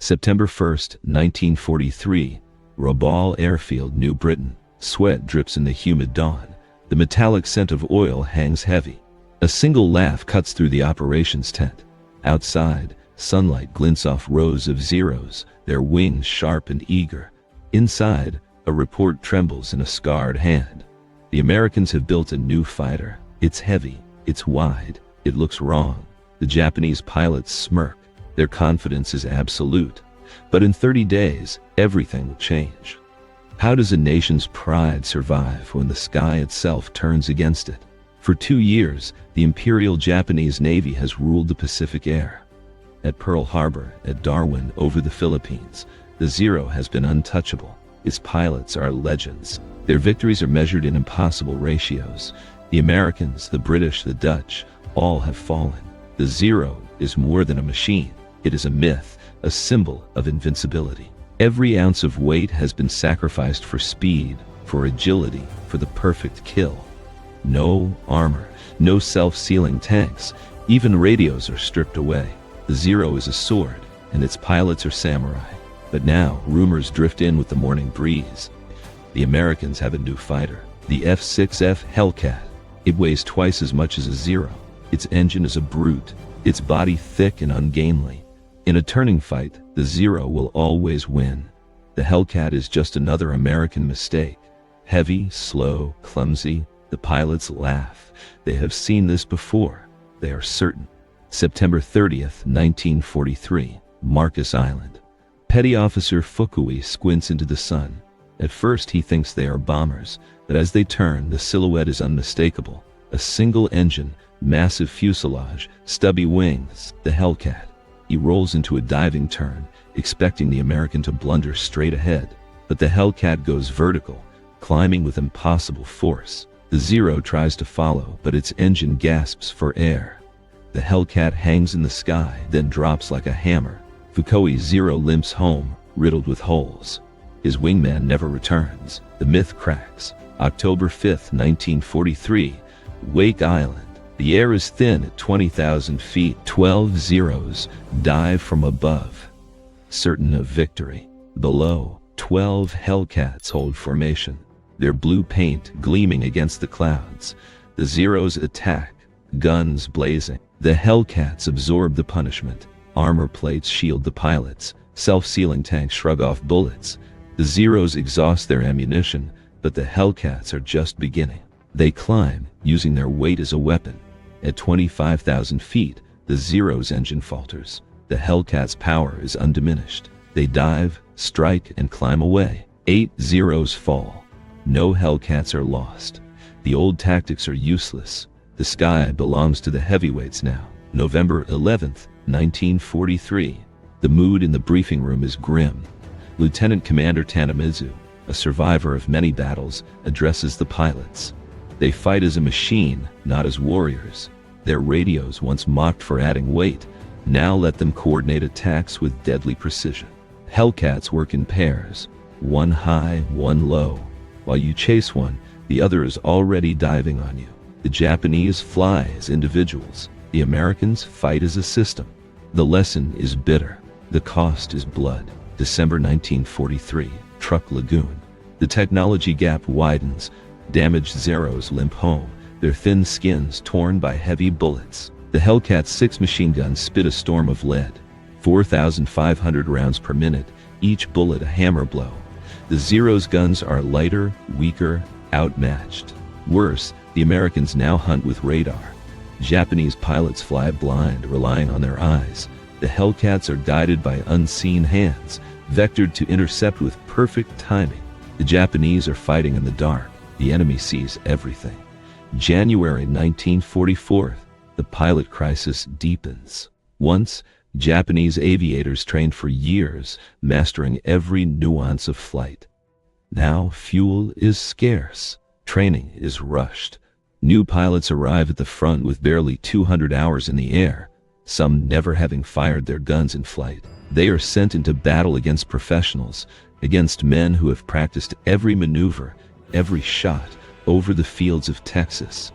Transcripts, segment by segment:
September 1st, 1943, Rabaul Airfield, New Britain. Sweat drips in the humid dawn. The metallic scent of oil hangs heavy. A single laugh cuts through the operations tent. Outside, sunlight glints off rows of Zeros, their wings sharp and eager. Inside, a report trembles in a scarred hand. The Americans have built a new fighter. It's heavy, it's wide, it looks wrong. The Japanese pilots smirk. Their confidence is absolute. But in 30 days, everything will change. How does a nation's pride survive when the sky itself turns against it? For 2 years, the Imperial Japanese Navy has ruled the Pacific air. At Pearl Harbor, at Darwin, over the Philippines, the Zero has been untouchable. Its pilots are legends. Their victories are measured in impossible ratios. The Americans, the British, the Dutch, all have fallen. The Zero is more than a machine. It is a myth, a symbol of invincibility. Every ounce of weight has been sacrificed for speed, for agility, for the perfect kill. No armor, no self-sealing tanks, even radios are stripped away. The Zero is a sword, and its pilots are samurai. But now, rumors drift in with the morning breeze. The Americans have a new fighter, the F6F Hellcat. It weighs twice as much as a Zero. Its engine is a brute, its body thick and ungainly. In a turning fight, the Zero will always win. The Hellcat is just another American mistake. Heavy, slow, clumsy. The pilots laugh. They have seen this before. They are certain. September 30th, 1943, Marcus Island. Petty Officer Fukui squints into the sun. At first he thinks they are bombers, but as they turn, the silhouette is unmistakable. A single engine, massive fuselage, stubby wings, the Hellcat. He rolls into a diving turn, expecting the American to blunder straight ahead. But the Hellcat goes vertical, climbing with impossible force. The Zero tries to follow, but its engine gasps for air. The Hellcat hangs in the sky, then drops like a hammer. Fukui's Zero limps home, riddled with holes. His wingman never returns. The myth cracks. October 5th, 1943, Wake Island. The air is thin at 20,000 feet. 12 Zeros dive from above, certain of victory. Below, 12 Hellcats hold formation, their blue paint gleaming against the clouds. The Zeros attack, guns blazing. The Hellcats absorb the punishment. Armor plates shield the pilots. Self-sealing tanks shrug off bullets. The Zeros exhaust their ammunition, but the Hellcats are just beginning. They climb, using their weight as a weapon. At 25,000 feet, the Zero's engine falters. The Hellcat's power is undiminished. They dive, strike, and climb away. 8 Zeros fall. No Hellcats are lost. The old tactics are useless. The sky belongs to the heavyweights now. November 11th, 1943. The mood in the briefing room is grim. Lieutenant Commander Tanamizu, a survivor of many battles, addresses the pilots. They fight as a machine, not as warriors. Their radios, once mocked for adding weight, now let them coordinate attacks with deadly precision. Hellcats work in pairs, one high, one low. While you chase one, the other is already diving on you. The Japanese fly as individuals. The Americans fight as a system. The lesson is bitter. The cost is blood. December 1943, Truck Lagoon. The technology gap widens. Damaged Zeros limp home, their thin skins torn by heavy bullets. The Hellcat's 6 machine guns spit a storm of lead. 4,500 rounds per minute, each bullet a hammer blow. The Zero's guns are lighter, weaker, outmatched. Worse, the Americans now hunt with radar. Japanese pilots fly blind, relying on their eyes. The Hellcats are guided by unseen hands, vectored to intercept with perfect timing. The Japanese are fighting in the dark. The enemy sees everything. January 1944, the pilot crisis deepens. Once, Japanese aviators trained for years, mastering every nuance of flight. Now, fuel is scarce. Training is rushed. New pilots arrive at the front with barely 200 hours in the air, some never having fired their guns in flight. They are sent into battle against professionals, against men who have practiced every maneuver, every shot, over the fields of Texas.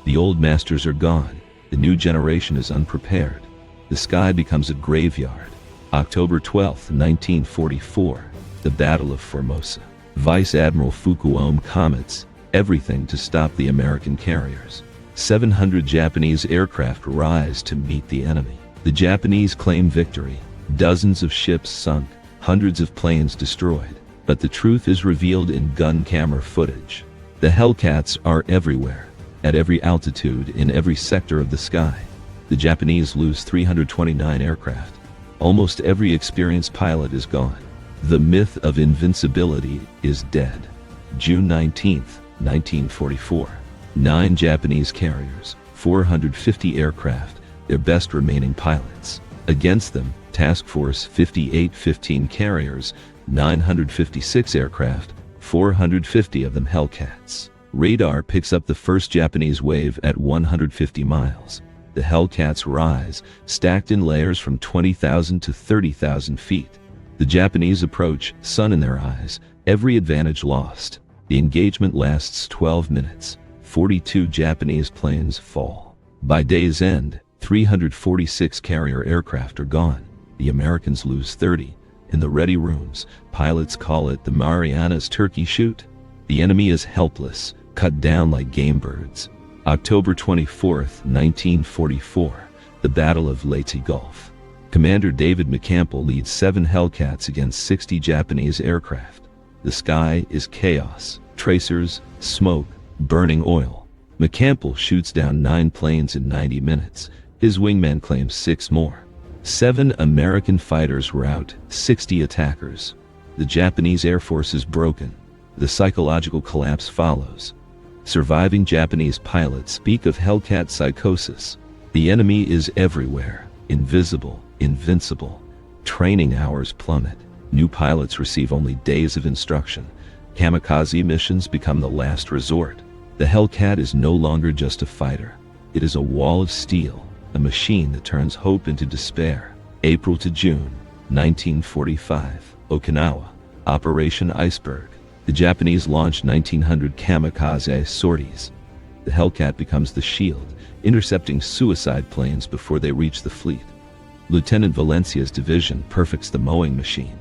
The old masters are gone. The new generation is unprepared. The sky becomes a graveyard. October 12, 1944, the Battle of Formosa. Vice Admiral Fukuoka comets everything to stop the American carriers. 700 Japanese aircraft rise to meet the enemy. The Japanese claim victory. Dozens of ships sunk, hundreds of planes destroyed. But the truth is revealed in gun camera footage. The Hellcats are everywhere, at every altitude, in every sector of the sky. The Japanese lose 329 aircraft. Almost every experienced pilot is gone. The myth of invincibility is dead. June 19, 1944. 9 Japanese carriers, 450 aircraft, their best remaining pilots. Against them, Task Force 5815 carriers, 956 aircraft, 450 of them Hellcats. Radar picks up the first Japanese wave at 150 miles. The Hellcats rise, stacked in layers from 20,000 to 30,000 feet. The Japanese approach, sun in their eyes, every advantage lost. The engagement lasts 12 minutes. 42 Japanese planes fall. By day's end, 346 carrier aircraft are gone. The Americans lose 30. In the ready rooms, pilots call it the Marianas Turkey Shoot. The enemy is helpless, cut down like game birds. October 24, 1944, the Battle of Leyte Gulf. Commander David McCampbell leads 7 Hellcats against 60 Japanese aircraft. The sky is chaos, tracers, smoke, burning oil. McCampbell shoots down 9 planes in 90 minutes. His wingman claims 6 more. 7 American fighters rout 60 attackers. The Japanese Air Force is broken. The psychological collapse follows. Surviving Japanese pilots speak of Hellcat psychosis. The enemy is everywhere, invisible, invincible. Training hours plummet. New pilots receive only days of instruction. Kamikaze missions become the last resort. The Hellcat is no longer just a fighter. It is a wall of steel, a machine that turns hope into despair. April to June, 1945, Okinawa, Operation Iceberg. The Japanese launch 1,900 kamikaze sorties. The Hellcat becomes the shield, intercepting suicide planes before they reach the fleet. Lieutenant Valencia's division perfects the mowing machine.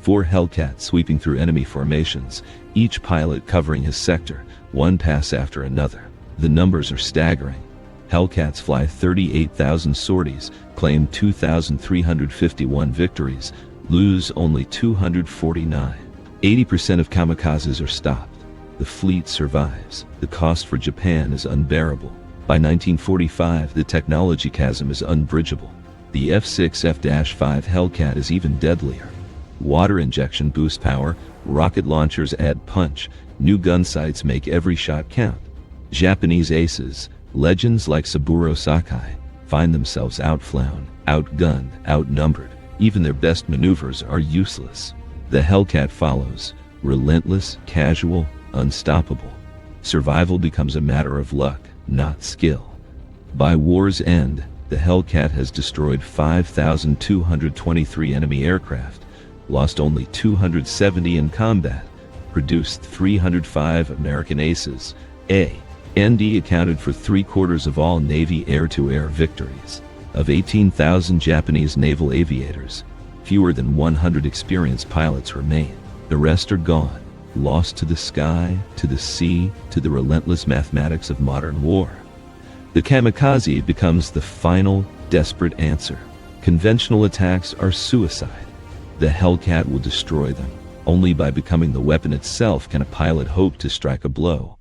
4 Hellcats sweeping through enemy formations, each pilot covering his sector, one pass after another. The numbers are staggering. Hellcats fly 38,000 sorties, claim 2,351 victories, lose only 249. 80% of kamikazes are stopped. The fleet survives. The cost for Japan is unbearable. By 1945, the technology chasm is unbridgeable. The F6F-5 Hellcat is even deadlier. Water injection boosts power, rocket launchers add punch, new gun sights make every shot count. Japanese aces, legends like Saburo Sakai, find themselves outflown, outgunned, outnumbered. Even their best maneuvers are useless. The Hellcat follows, relentless, casual, unstoppable. Survival becomes a matter of luck, not skill. By war's end, the Hellcat has destroyed 5,223 enemy aircraft, lost only 270 in combat, produced 305 American aces. ND accounted for 3/4 of all Navy air-to-air victories. Of 18,000 Japanese naval aviators, fewer than 100 experienced pilots remain. The rest are gone, lost to the sky, to the sea, to the relentless mathematics of modern war. The kamikaze becomes the final, desperate answer. Conventional attacks are suicide. The Hellcat will destroy them. Only by becoming the weapon itself can a pilot hope to strike a blow.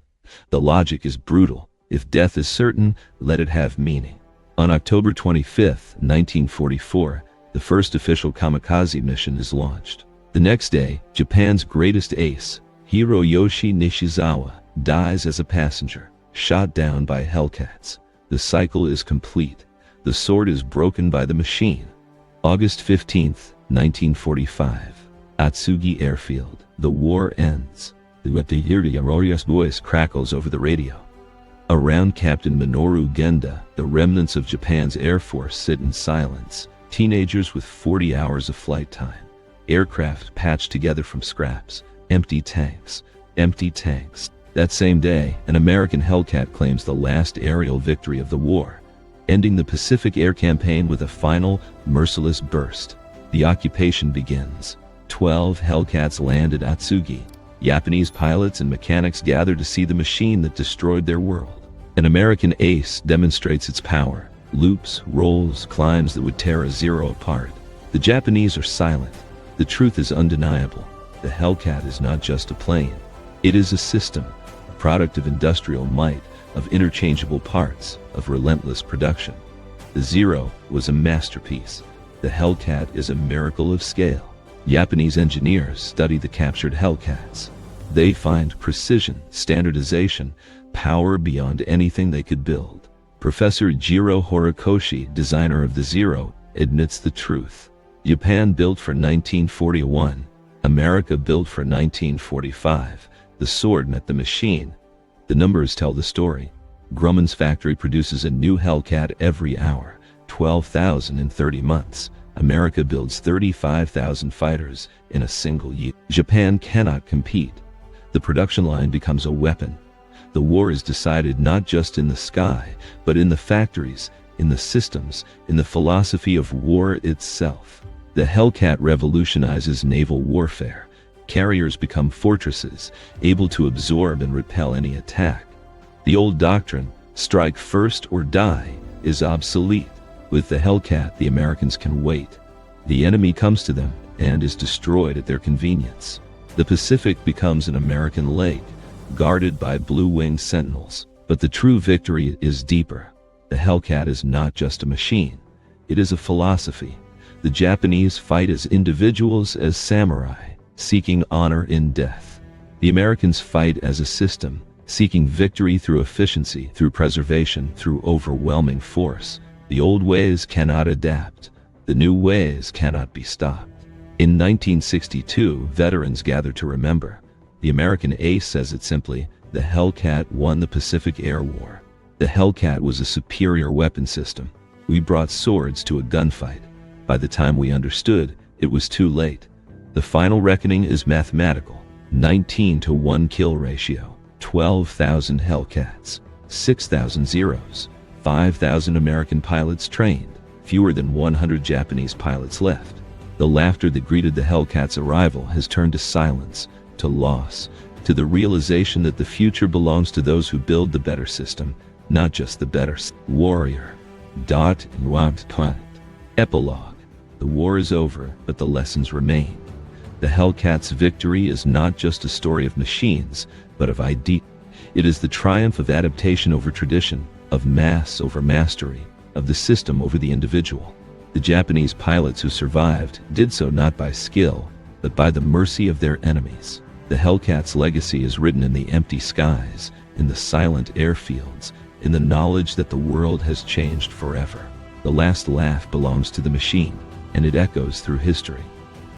The logic is brutal. If death is certain, let it have meaning. On October 25, 1944, the first official kamikaze mission is launched. The next day, Japan's greatest ace, Hiroyoshi Nishizawa, dies as a passenger, shot down by Hellcats. The cycle is complete. The sword is broken by the machine. August 15, 1945, Atsugi Airfield. The war ends. The WW2 voice crackles over the radio. Around Captain Minoru Genda, the remnants of Japan's Air Force sit in silence, teenagers with 40 hours of flight time. Aircraft patched together from scraps, empty tanks, empty tanks. That same day, an American Hellcat claims the last aerial victory of the war, ending the Pacific Air Campaign with a final, merciless burst. The occupation begins. 12 Hellcats land at Atsugi. Japanese pilots and mechanics gather to see the machine that destroyed their world. An American ace demonstrates its power, loops, rolls, climbs that would tear a Zero apart. The Japanese are silent. The truth is undeniable. The Hellcat is not just a plane. It is a system, a product of industrial might, of interchangeable parts, of relentless production. The Zero was a masterpiece. The Hellcat is a miracle of scale. Japanese engineers study the captured Hellcats. They find precision, standardization, power beyond anything they could build. Professor Jiro Horikoshi, designer of the Zero, admits the truth. Japan built for 1941. America built for 1945. The sword met the machine. The numbers tell the story. Grumman's factory produces a new Hellcat every hour, 12,000 in 30 months. America builds 35,000 fighters in a single year. Japan cannot compete. The production line becomes a weapon. The war is decided not just in the sky, but in the factories, in the systems, in the philosophy of war itself. The Hellcat revolutionizes naval warfare. Carriers become fortresses, able to absorb and repel any attack. The old doctrine, strike first or die, is obsolete. With the Hellcat, the Americans can wait. The enemy comes to them and is destroyed at their convenience. The Pacific becomes an American lake, guarded by blue-winged sentinels. But the true victory is deeper. The Hellcat is not just a machine. It is a philosophy. The Japanese fight as individuals, as samurai, seeking honor in death. The Americans fight as a system, seeking victory through efficiency, through preservation, through overwhelming force. The old ways cannot adapt. The new ways cannot be stopped. In 1962, veterans gathered to remember. The American ace says it simply, the Hellcat won the Pacific Air War. The Hellcat was a superior weapon system. We brought swords to a gunfight. By the time we understood, it was too late. The final reckoning is mathematical. 19-to-1 kill ratio. 12,000 Hellcats. 6,000 Zeros. 5,000 American pilots trained. Fewer than 100 Japanese pilots left. The laughter that greeted the Hellcat's arrival has turned to silence, to loss, to the realization that the future belongs to those who build the better system, not just the better warrior. Epilogue. The war is over, but the lessons remain. The Hellcat's victory is not just a story of machines, but of idea. It is the triumph of adaptation over tradition, of mass over mastery, of the system over the individual. The Japanese pilots who survived did so not by skill, but by the mercy of their enemies. The Hellcat's legacy is written in the empty skies, in the silent airfields, in the knowledge that the world has changed forever. The last laugh belongs to the machine, and it echoes through history.